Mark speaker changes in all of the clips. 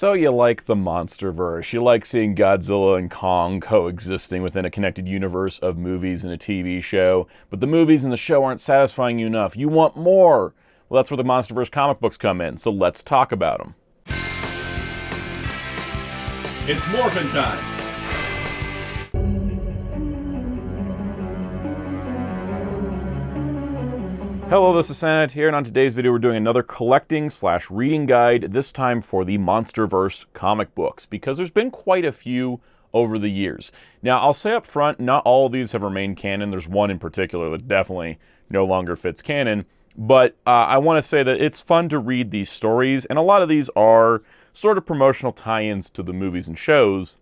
Speaker 1: So you like the Monsterverse. You like seeing Godzilla and Kong coexisting within a connected universe of movies and a TV show, but the movies and the show aren't satisfying you enough. You want more. Well, that's where the Monsterverse comic books come in, so let's talk about them.
Speaker 2: It's morphin' time!
Speaker 1: Hello, this is Soundout here, and on today's video we're doing another collecting/reading guide, this time for the Monsterverse comic books, because there's been quite a few over the years. Now, I'll say up front, not all of these have remained canon. There's one in particular that definitely no longer fits canon, but I want to say that it's fun to read these stories, and a lot of these are sort of promotional tie-ins to the movies and shows,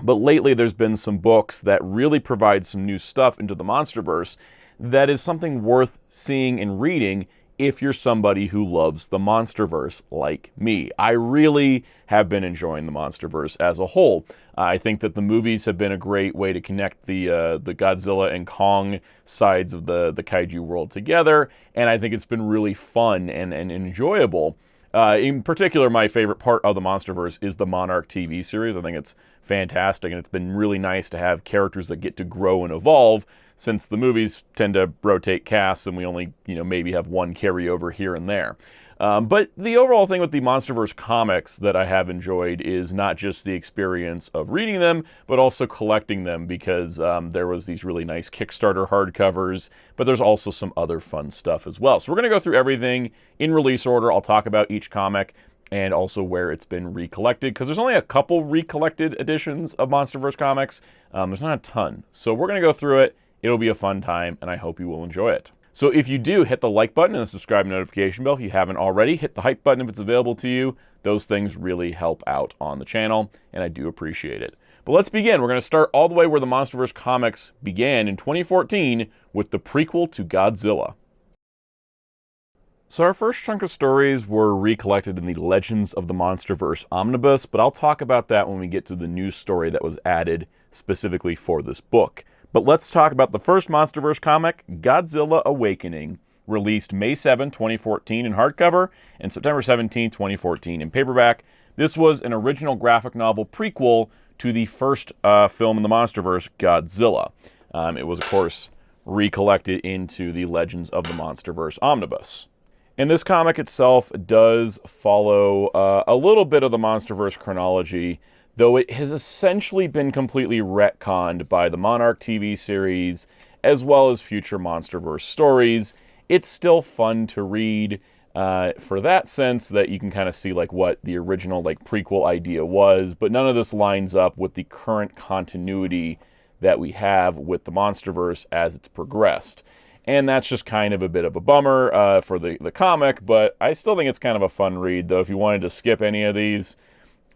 Speaker 1: but lately there's been some books that really provide some new stuff into the Monsterverse that is something worth seeing and reading if you're somebody who loves the Monsterverse like me. I really have been enjoying the Monsterverse as a whole. I think that the movies have been a great way to connect the Godzilla and Kong sides of the kaiju world together, and I think it's been really fun and enjoyable. In particular, my favorite part of the Monsterverse is the Monarch TV series. I think it's fantastic, and it's been really nice to have characters that get to grow and evolve, since the movies tend to rotate casts and we only, maybe have one carryover here and there. But the overall thing with the Monsterverse comics that I have enjoyed is not just the experience of reading them, but also collecting them, because there was these really nice Kickstarter hardcovers, but there's also some other fun stuff as well. So we're going to go through everything in release order. I'll talk about each comic and also where it's been recollected, because there's only a couple recollected editions of Monsterverse comics. There's not a ton. So we're going to go through it. It'll be a fun time, and I hope you will enjoy it. So if you do, hit the like button and the subscribe notification bell. If you haven't already, hit the hype button if it's available to you. Those things really help out on the channel, and I do appreciate it. But let's begin. We're going to start all the way where the Monsterverse comics began in 2014 with the prequel to Godzilla. So our first chunk of stories were recollected in the Legends of the Monsterverse Omnibus, but I'll talk about that when we get to the new story that was added specifically for this book. But let's talk about the first Monsterverse comic, Godzilla Awakening, released May 7, 2014 in hardcover and September 17, 2014 in paperback. This was an original graphic novel prequel to the first film in the Monsterverse, Godzilla. It was, of course, recollected into the Legends of the Monsterverse Omnibus. And this comic itself does follow a little bit of the Monsterverse chronology, though it has essentially been completely retconned by the Monarch TV series, as well as future Monsterverse stories. It's still fun to read for that sense that you can kind of see what the original prequel idea was, but none of this lines up with the current continuity that we have with the Monsterverse as it's progressed. And that's just kind of a bit of a bummer for the comic, but I still think it's kind of a fun read, though if you wanted to skip any of these,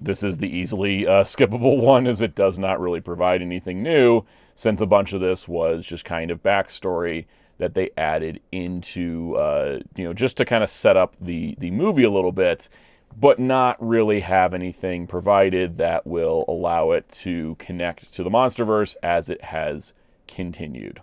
Speaker 1: this is the easily skippable one, as it does not really provide anything new, since a bunch of this was just kind of backstory that they added into, just to kind of set up the movie a little bit, but not really have anything provided that will allow it to connect to the Monsterverse as it has continued.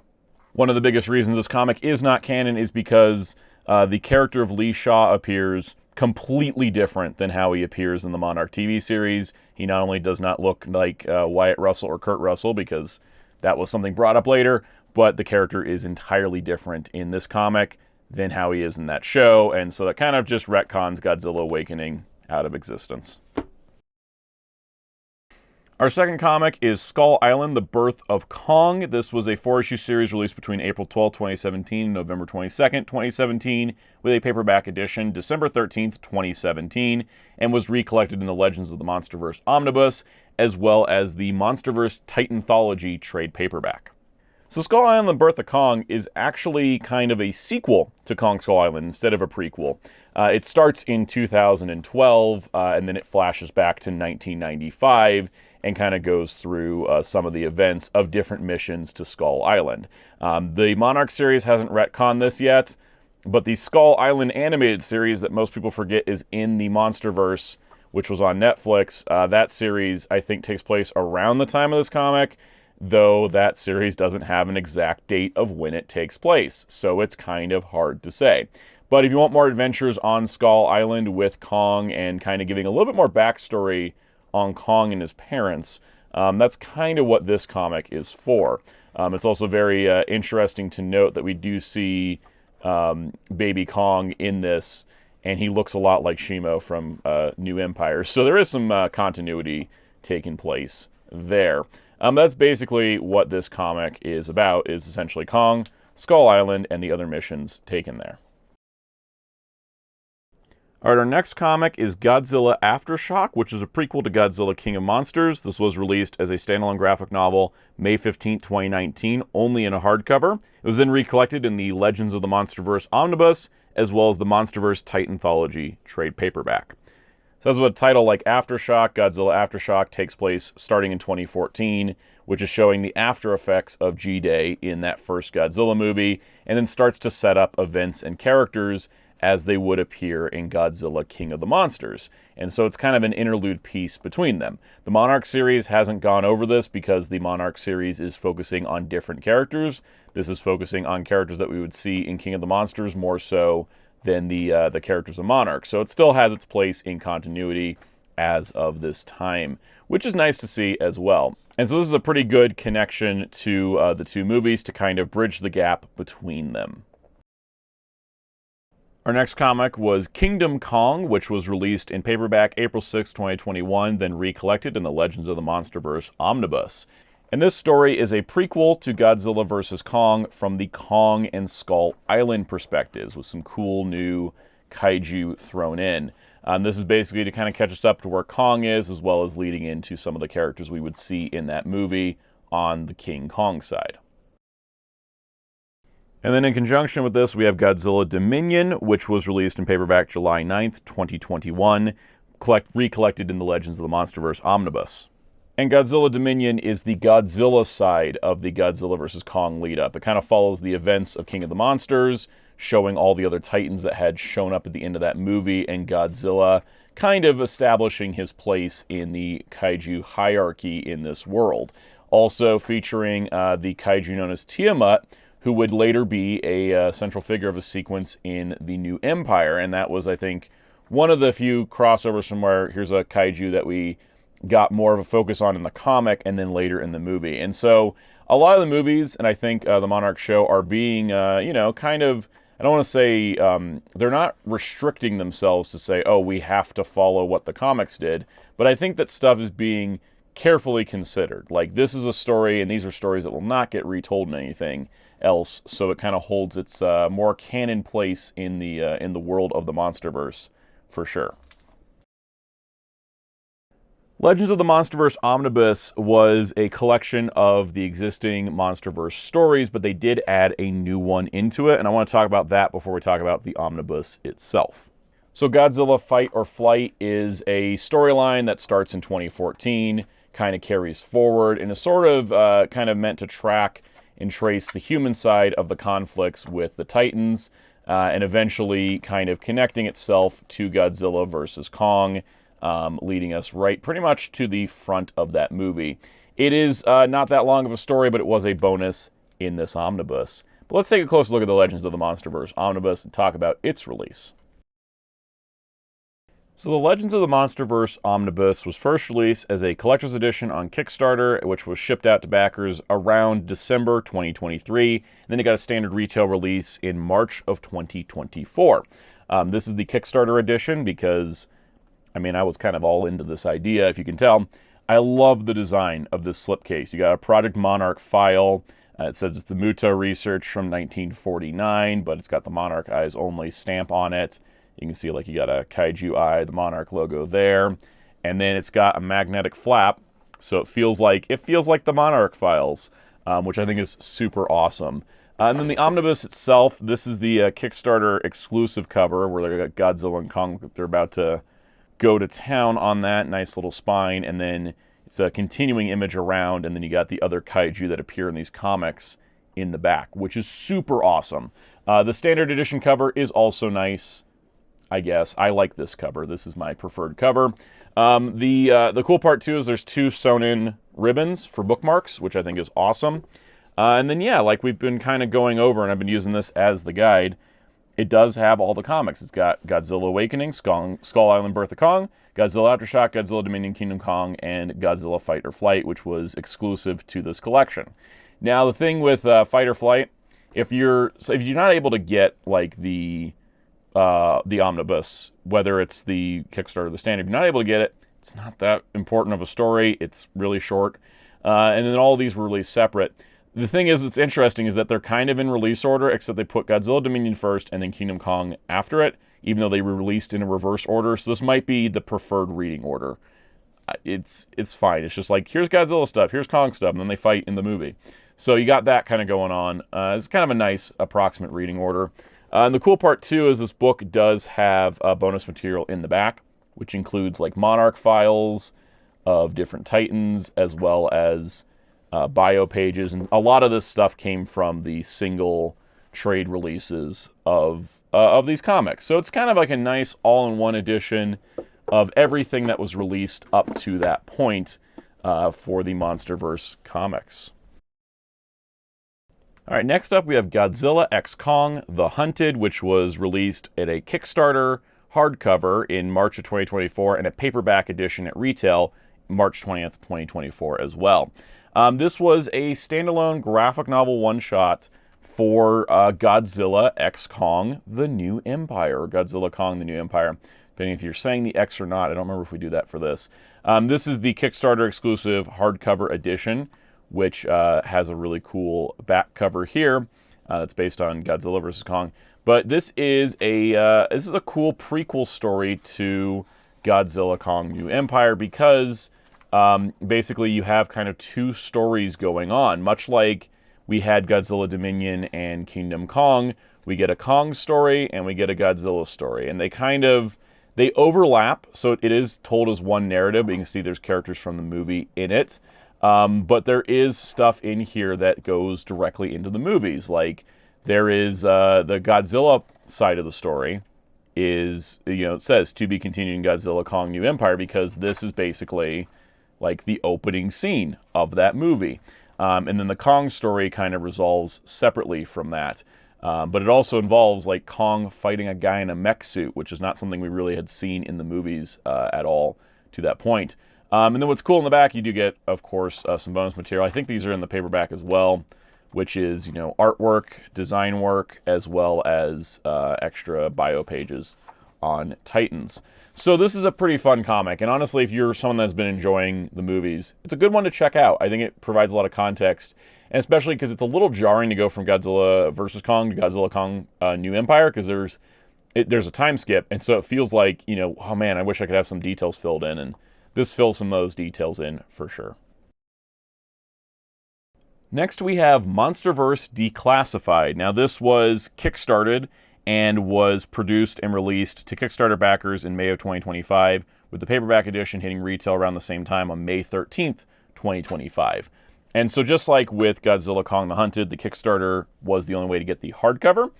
Speaker 1: One of the biggest reasons this comic is not canon is because the character of Lee Shaw appears completely different than how he appears in the Monarch TV series. He not only does not look like Wyatt Russell or Kurt Russell, because that was something brought up later, but the character is entirely different in this comic than how he is in that show, and so that kind of just retcons Godzilla Awakening out of existence. Our second comic is Skull Island, The Birth of Kong. This was a 4-issue series released between April 12, 2017 and November 22nd, 2017, with a paperback edition December 13th, 2017, and was recollected in the Legends of the Monsterverse Omnibus, as well as the Monsterverse Titanthology trade paperback. So Skull Island, The Birth of Kong is actually kind of a sequel to Kong Skull Island instead of a prequel. It starts in 2012, and then it flashes back to 1995, and kind of goes through some of the events of different missions to Skull Island. The Monarch series hasn't retconned this yet, but the Skull Island animated series that most people forget is in the Monsterverse, which was on Netflix. That series, I think, takes place around the time of this comic, though that series doesn't have an exact date of when it takes place, so it's kind of hard to say. But if you want more adventures on Skull Island with Kong and kind of giving a little bit more backstory on Kong and his parents, that's kind of what this comic is for. It's also very interesting to note that we do see Baby Kong in this, and he looks a lot like Shimo from New Empire. So there is some continuity taking place there. That's basically what this comic is about, is essentially Kong, Skull Island, and the other missions taken there. All right, our next comic is Godzilla Aftershock, which is a prequel to Godzilla King of Monsters. This was released as a standalone graphic novel May 15, 2019, only in a hardcover. It was then recollected in the Legends of the Monsterverse Omnibus, as well as the Monsterverse Titanthology trade paperback. So as with a title like Aftershock, Godzilla Aftershock takes place starting in 2014, which is showing the after effects of G-Day in that first Godzilla movie, and then starts to set up events and characters as they would appear in Godzilla King of the Monsters. And so it's kind of an interlude piece between them. The Monarch series hasn't gone over this because the Monarch series is focusing on different characters. This is focusing on characters that we would see in King of the Monsters more so than the characters of Monarch. So it still has its place in continuity as of this time, which is nice to see as well. And so this is a pretty good connection to the two movies to kind of bridge the gap between them. Our next comic was Kingdom Kong, which was released in paperback April 6, 2021, then recollected in the Legends of the Monsterverse Omnibus. And this story is a prequel to Godzilla vs. Kong from the Kong and Skull Island perspectives, with some cool new kaiju thrown in. This is basically to kind of catch us up to where Kong is, as well as leading into some of the characters we would see in that movie on the King Kong side. And then in conjunction with this, we have Godzilla Dominion, which was released in paperback July 9th, 2021, recollected in the Legends of the Monsterverse Omnibus. And Godzilla Dominion is the Godzilla side of the Godzilla vs. Kong lead-up. It kind of follows the events of King of the Monsters, showing all the other Titans that had shown up at the end of that movie, and Godzilla kind of establishing his place in the kaiju hierarchy in this world. Also featuring the kaiju known as Tiamat, who would later be a central figure of a sequence in the New Empire. And that was, I think, one of the few crossovers from where here's a kaiju that we got more of a focus on in the comic and then later in the movie. And so a lot of the movies, and I think the Monarch show, are being, kind of, I don't want to say, they're not restricting themselves to say, oh, we have to follow what the comics did. But I think that stuff is being carefully considered. Like, this is a story, and these are stories that will not get retold in anything else, so it kind of holds its more canon place in the world of the Monsterverse, for sure. Legends of the Monsterverse Omnibus was a collection of the existing Monsterverse stories, but they did add a new one into it, and I want to talk about that before we talk about the Omnibus itself. So Godzilla Fight or Flight is a storyline that starts in 2014, kind of carries forward, and is sort of kind of meant to track and trace the human side of the conflicts with the Titans, and eventually kind of connecting itself to Godzilla versus Kong, leading us right pretty much to the front of that movie. It is not that long of a story, but it was a bonus in this omnibus. But let's take a closer look at the Legends of the Monsterverse Omnibus and talk about its release. So the Legends of the Monsterverse Omnibus was first released as a collector's edition on Kickstarter, which was shipped out to backers around December 2023. And then it got a standard retail release in March of 2024. This is the Kickstarter edition because, I mean, I was kind of all into this idea, if you can tell. I love the design of this slipcase. You got a Project Monarch file. It says it's the Muto research from 1949, but it's got the Monarch Eyes Only stamp on it. You can see, like, you got a kaiju eye, the Monarch logo there, and then it's got a magnetic flap, so it feels like the Monarch files, which I think is super awesome. And then the omnibus itself, this is the Kickstarter exclusive cover where they got Godzilla and Kong. They're about to go to town on that nice little spine, and then it's a continuing image around, and then you got the other kaiju that appear in these comics in the back, which is super awesome. The standard edition cover is also nice. I guess. I like this cover. This is my preferred cover. The cool part, too, is there's two sewn-in ribbons for bookmarks, which I think is awesome. And then, yeah, like we've been kind of going over, and I've been using this as the guide, it does have all the comics. It's got Godzilla Awakening, Skull Island Birth of Kong, Godzilla Aftershock, Godzilla Dominion Kingdom Kong, and Godzilla Fight or Flight, which was exclusive to this collection. Now, the thing with Fight or Flight, if you're not able to get like the Omnibus, whether it's the Kickstarter or the standard, if you're not able to get it, it's not that important of a story. It's really short. And then all of these were released separate. The thing is, it's interesting is that they're kind of in release order, except they put Godzilla Dominion first and then Kingdom Kong after it, even though they were released in a reverse order. So this might be the preferred reading order. It's fine. It's just like, here's Godzilla stuff, here's Kong stuff, and then they fight in the movie. So you got that kind of going on. It's kind of a nice approximate reading order. And the cool part, too, is this book does have bonus material in the back, which includes like Monarch files of different Titans, as well as bio pages. And a lot of this stuff came from the single trade releases of these comics. So it's kind of like a nice all-in-one edition of everything that was released up to that point for the Monsterverse comics. All right, next up we have Godzilla x Kong: The Hunted, which was released at a Kickstarter hardcover in March of 2024 and a paperback edition at retail March 20th, 2024 as well. This was a standalone graphic novel one-shot for Godzilla x Kong: The New Empire, or Godzilla Kong: The New Empire, depending if you're saying the X or not. I don't remember if we do that for this. This is the Kickstarter exclusive hardcover edition, which has a really cool back cover here. That's based on Godzilla vs. Kong. But this is a cool prequel story to Godzilla Kong: New Empire, because basically you have kind of two stories going on. Much like we had Godzilla Dominion and Kingdom Kong, we get a Kong story and we get a Godzilla story. And they overlap, so it is told as one narrative, but you can see there's characters from the movie in it. But there is stuff in here that goes directly into the movies. Like, there is the Godzilla side of the story is, it says to be continued in Godzilla Kong: New Empire, because this is basically like the opening scene of that movie. And then the Kong story kind of resolves separately from that. But it also involves like Kong fighting a guy in a mech suit, which is not something we really had seen in the movies at all to that point. And then what's cool in the back, you do get, of course, some bonus material. I think these are in the paperback as well, which is, artwork, design work, as well as extra bio pages on Titans. So this is a pretty fun comic, and honestly, if you're someone that's been enjoying the movies, it's a good one to check out. I think it provides a lot of context, and especially because it's a little jarring to go from Godzilla vs. Kong to Godzilla Kong New Empire, because there's a time skip, and so it feels like, oh man, I wish I could have some details filled in, and this fills some of those details in for sure. Next we have Monsterverse Declassified. Now this was kickstarted and was produced and released to Kickstarter backers in May of 2025, with the paperback edition hitting retail around the same time on May 13th, 2025. And so just like with Godzilla Kong: The Hunted, the Kickstarter was the only way to get the hardcover,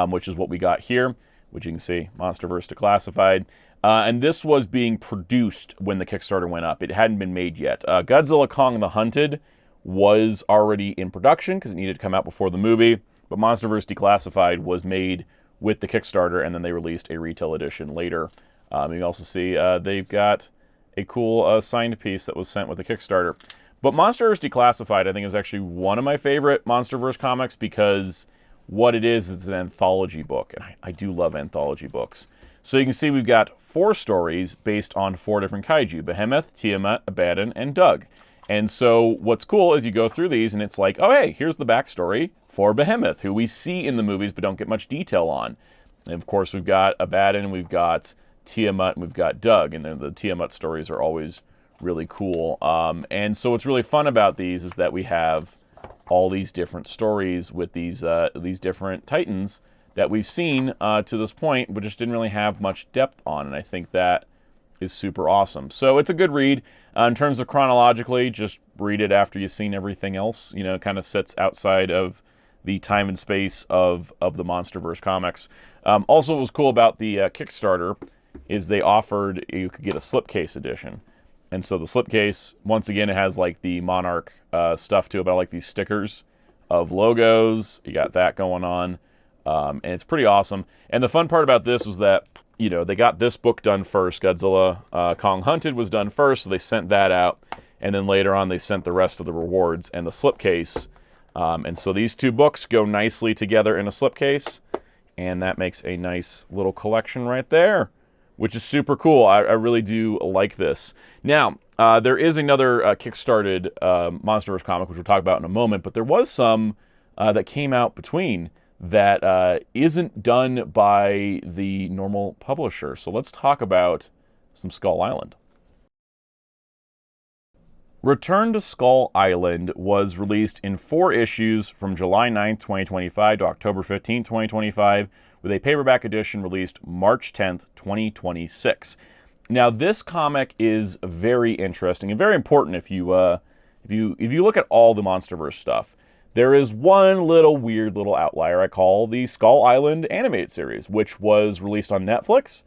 Speaker 1: which is what we got here, which you can see, Monsterverse Declassified. And this was being produced when the Kickstarter went up. It hadn't been made yet. Godzilla Kong: The Hunted was already in production because it needed to come out before the movie, but Monsterverse Declassified was made with the Kickstarter, and then they released a retail edition later. You can also see they've got a cool signed piece that was sent with the Kickstarter. But Monsterverse Declassified, I think, is actually one of my favorite Monsterverse comics, because what it is an anthology book, and I do love anthology books. So you can see we've got 4 stories based on 4 different kaiju: Behemoth, Tiamat, Abaddon, and Doug. And so what's cool is you go through these and it's like, oh hey, here's the backstory for Behemoth, who we see in the movies but don't get much detail on. And of course we've got Abaddon, we've got Tiamat, and we've got Doug, and then the Tiamat stories are always really cool. And so what's really fun about these is that we have all these different stories with these different Titans that we've seen to this point, but just didn't really have much depth on, and I think that is super awesome. So it's a good read. In terms of chronologically, just read it after you've seen everything else. It kind of sits outside of the time and space of the Monsterverse comics. Also, what was cool about the Kickstarter is they offered, you could get a slipcase edition. And so the slipcase, once again, it has like the Monarch stuff to it, but I like these stickers of logos. You got that going on. And it's pretty awesome. And the fun part about this was that, you know, they got this book done first. Godzilla Kong Hunted was done first, so they sent that out. And then later on, they sent the rest of the rewards and the slipcase. And so these two books go nicely together in a slipcase. And that makes a nice little collection right there, which is super cool. I really do like this. Now, there is another kickstarted Monsterverse comic, which we'll talk about in a moment. But there was some that came out between that isn't done by the normal publisher. So let's talk about some Skull Island. Return to Skull Island was released in 4 issues from July 9th, 2025 to October 15th, 2025, with a paperback edition released March 10th, 2026. Now, this comic is very interesting and very important if you look at all the Monsterverse stuff. There is one little weird little outlier I call the Skull Island animated series, which was released on Netflix.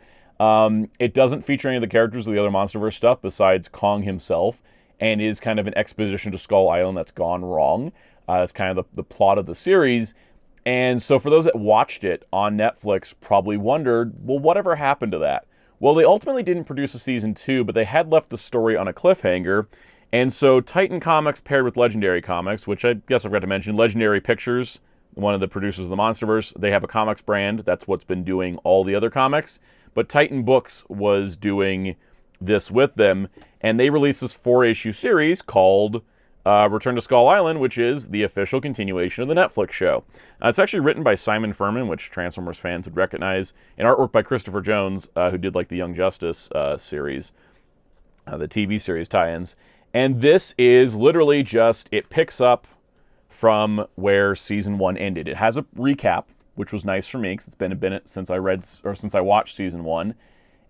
Speaker 1: It doesn't feature any of the characters of the other Monsterverse stuff besides Kong himself, and is kind of an exposition to Skull Island that's gone wrong. That's kind of the plot of the series. And so for those that watched it on Netflix probably wondered, well, whatever happened to that? Well, they ultimately didn't produce a season 2, but they had left the story on a cliffhanger. And so Titan Comics paired with Legendary Comics, which I guess I forgot to mention, Legendary Pictures, one of the producers of the Monsterverse, they have a comics brand. That's what's been doing all the other comics. But Titan Books was doing this with them, and they released this 4-issue series called Return to Skull Island, which is the official continuation of the Netflix show. It's actually written by Simon Furman, which Transformers fans would recognize, and artwork by Christopher Jones, who did like the Young Justice series, the TV series tie-ins. And this is literally just, it picks up from where season 1 ended. It has a recap, which was nice for me because it's been a minute since I watched season 1.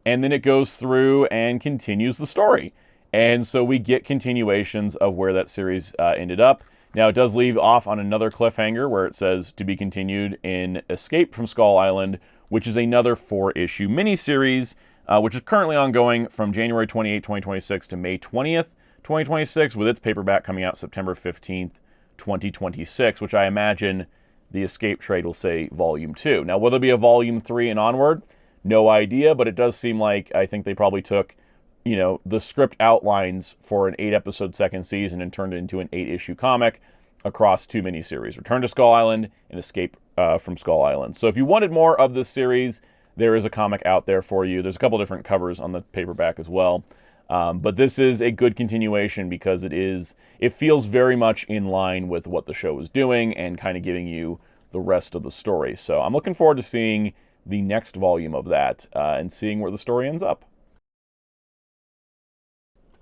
Speaker 1: And then it goes through and continues the story. And so we get continuations of where that series ended up. Now, it does leave off on another cliffhanger where it says to be continued in Escape from Skull Island, which is another 4-issue miniseries, which is currently ongoing from January 28, 2026 to May 20th, 2026, with its paperback coming out September 15th, 2026, which I imagine the Escape trade will say Volume 2. Now, will there be a Volume 3 and onward? No idea, but it does seem like I think they probably took, you know, the script outlines for an 8-episode second season and turned it into an 8-issue comic across 2 miniseries, Return to Skull Island and Escape from Skull Island. So if you wanted more of this series, there is a comic out there for you. There's a couple different covers on the paperback as well. But this is a good continuation because it feels very much in line with what the show is doing and kind of giving you the rest of the story. So I'm looking forward to seeing the next volume of that and seeing where the story ends up.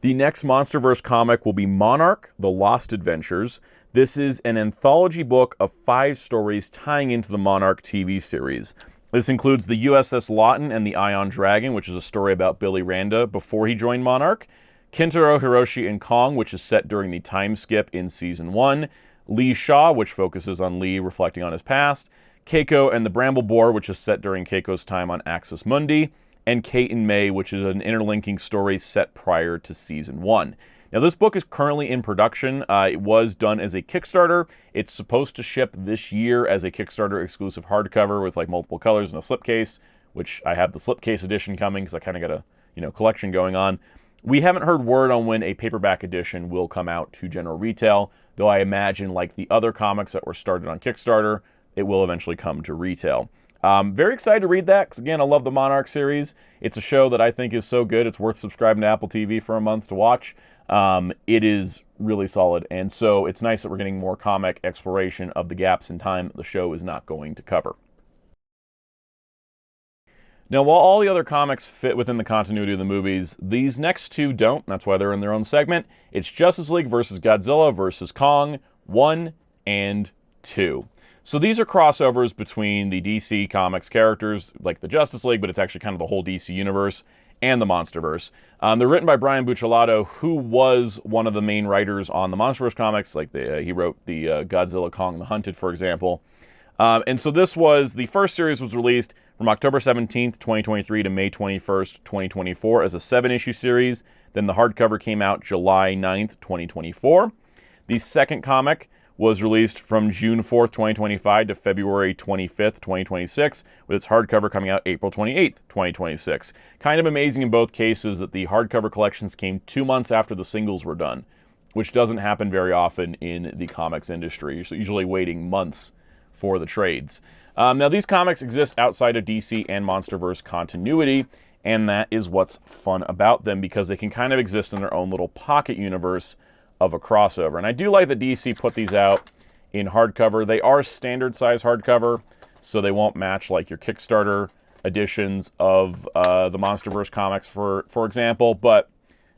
Speaker 1: The next Monsterverse comic will be Monarch, The Lost Adventures. This is an anthology book of 5 stories tying into the Monarch TV series. This includes the USS Lawton and the Ion Dragon, which is a story about Billy Randa before he joined Monarch. Kintaro, Hiroshi, and Kong, which is set during the time skip in Season 1. Lee Shaw, which focuses on Lee reflecting on his past. Keiko and the Bramble Boar, which is set during Keiko's time on Axis Mundi. And Kate and May, which is an interlinking story set prior to Season 1. Now, this book is currently in production. It was done as a Kickstarter. It's supposed to ship this year as a Kickstarter exclusive hardcover with like multiple colors and a slipcase, which I have the slipcase edition coming because I kind of got a collection going on. We haven't heard word on when a paperback edition will come out to general retail, though I imagine like the other comics that were started on Kickstarter, it will eventually come to retail. Very excited to read that because, again, I love the Monarch series. It's a show that I think is so good, it's worth subscribing to Apple TV for a month to watch. It is really solid, and so it's nice that we're getting more comic exploration of the gaps in time that the show is not going to cover. Now, while all the other comics fit within the continuity of the movies, these next 2 don't. That's why they're in their own segment. It's Justice League versus Godzilla versus Kong 1 and 2. So these are crossovers between the DC Comics characters, like the Justice League, but it's actually kind of the whole DC universe, and the Monsterverse. They're written by Brian Buccellato, who was one of the main writers on the Monsterverse comics. Like he wrote the Godzilla, Kong the Hunted, for example. And so the first series was released from October 17th, 2023 to May 21st, 2024 as a 7-issue series. Then the hardcover came out July 9th, 2024. The second comic was released from June 4th, 2025 to February 25th, 2026, with its hardcover coming out April 28th, 2026. Kind of amazing in both cases that the hardcover collections came 2 months after the singles were done, which doesn't happen very often in the comics industry. You're usually waiting months for the trades. Now, these comics exist outside of DC and Monsterverse continuity, and that is what's fun about them, because they can kind of exist in their own little pocket universe of a crossover. And I do like that DC put these out in hardcover. They are standard size hardcover, so they won't match like your Kickstarter editions of the Monsterverse comics, for example, but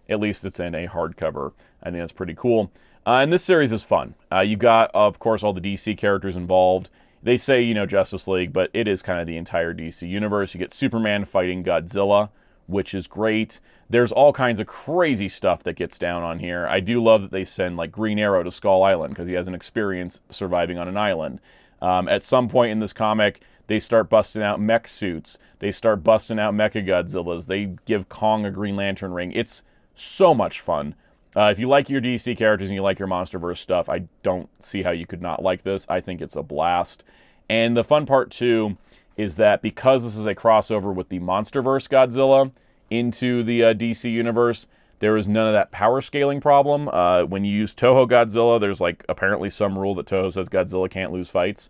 Speaker 1: at least it's in a hardcover. I think that's pretty cool. And this series is fun. You got, of course, all the DC characters involved. They say, you know, Justice League, but it is kind of the entire DC universe. You get Superman fighting Godzilla, which is great. There's all kinds of crazy stuff that gets down on here. I do love that they send, like, Green Arrow to Skull Island because he has an experience surviving on an island. At some point in this comic, they start busting out mech suits. They start busting out Mechagodzillas. They give Kong a Green Lantern ring. It's so much fun. If you like your DC characters and you like your Monsterverse stuff, I don't see how you could not like this. I think it's a blast. And the fun part, too, is that because this is a crossover with the Monsterverse Godzilla into the DC universe, there is none of that power scaling problem. When you use Toho Godzilla, there's like apparently some rule that Toho says Godzilla can't lose fights.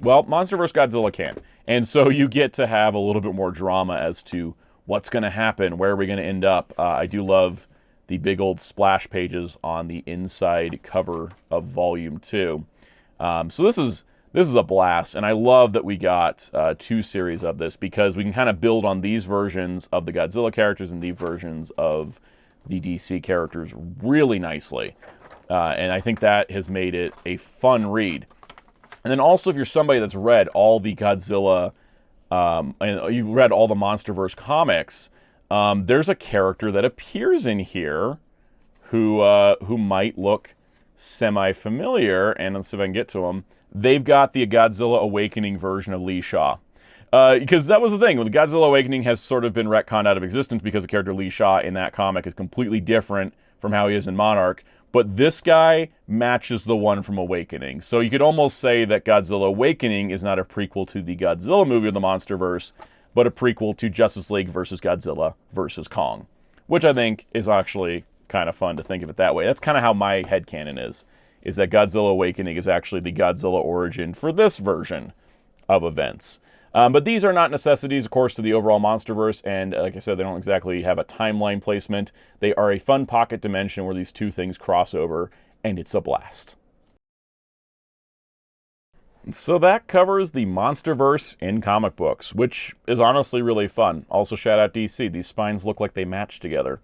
Speaker 1: Well, Monsterverse Godzilla can. And so you get to have a little bit more drama as to what's going to happen, where are we going to end up. I do love the big old splash pages on the inside cover of Volume 2. So this is a blast, and I love that we got 2 series of this, because we can kind of build on these versions of the Godzilla characters and these versions of the DC characters really nicely. And I think that has made it a fun read. And then also, if you're somebody that's read all the Godzilla, and you read all the Monsterverse comics, there's a character that appears in here who might look semi-familiar, and let's see if I can get to him. They've got the Godzilla Awakening version of Lee Shaw. Because that was the thing. The Godzilla Awakening has sort of been retconned out of existence because the character Lee Shaw in that comic is completely different from how he is in Monarch. But this guy matches the one from Awakening. So you could almost say that Godzilla Awakening is not a prequel to the Godzilla movie of the Monsterverse, but a prequel to Justice League versus Godzilla versus Kong, which I think is actually kind of fun to think of it that way. That's kind of how my headcanon is that Godzilla Awakening is actually the Godzilla origin for this version of events. But these are not necessities, of course, to the overall Monsterverse, and like I said, they don't exactly have a timeline placement. They are a fun pocket dimension where these two things cross over, and it's a blast. So that covers the Monsterverse in comic books, which is honestly really fun. Also, shout out DC. These spines look like they match together.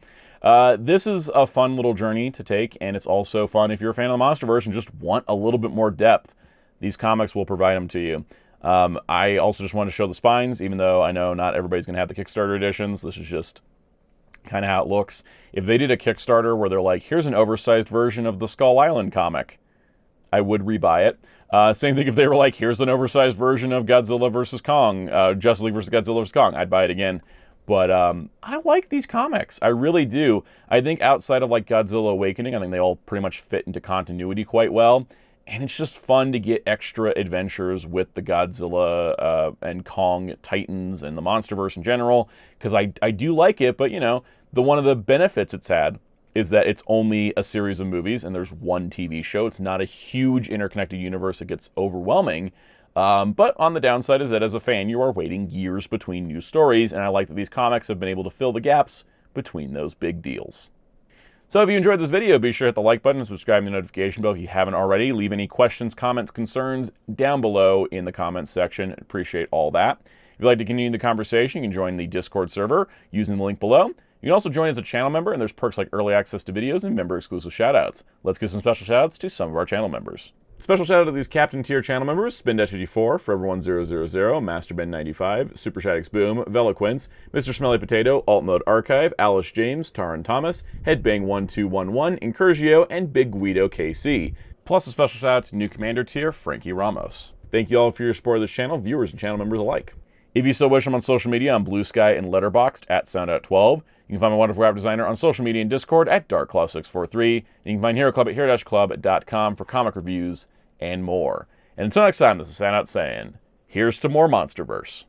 Speaker 1: This is a fun little journey to take, and it's also fun if you're a fan of the Monsterverse and just want a little bit more depth. These comics will provide them to you. I also just want to show the spines, even though I know not everybody's going to have the Kickstarter editions. This is just kind of how it looks. If they did a Kickstarter where they're like, here's an oversized version of the Skull Island comic, I would rebuy it. Same thing if they were like, here's an oversized version of Godzilla versus Kong, Justice League versus Godzilla versus Kong, I'd buy it again. But I like these comics. I really do. I think outside of like Godzilla Awakening, I think they all pretty much fit into continuity quite well. And it's just fun to get extra adventures with the Godzilla and Kong Titans and the Monsterverse in general, because I do like it, but, you know, one of the benefits it's had is that it's only a series of movies and there's one TV show. It's not a huge interconnected universe that gets overwhelming. But on the downside is that as a fan, you are waiting years between new stories, and I like that these comics have been able to fill the gaps between those big deals. So if you enjoyed this video, be sure to hit the like button and subscribe to the notification bell if you haven't already. Leave any questions, comments, concerns down below in the comments section. Appreciate all that. If you'd like to continue the conversation, you can join the Discord server using the link below. You can also join as a channel member, and there's perks like early access to videos and member-exclusive shoutouts. Let's give some special shoutouts to some of our channel members. Special shout out to these Captain Tier channel members: Spin-54, Forever1000, Master Ben 95, Super Shaddix Boom, Veloquence, Mr. Smelly Potato, Alt Mode Archive, Alice James, Taran Thomas, Headbang1211, Incurgio, and Big Guido KC. Plus a special shout out to new Commander Tier, Frankie Ramos. Thank you all for your support of this channel, viewers and channel members alike. If you still wish them on social media, on Blue Sky and Letterboxd at Soundout12. You can find my wonderful graphic designer on social media and Discord at DarkClaw643. And you can find Hero Club at hero-club.com for comic reviews and more. And until next time, this is Soundout saying, here's to more Monsterverse.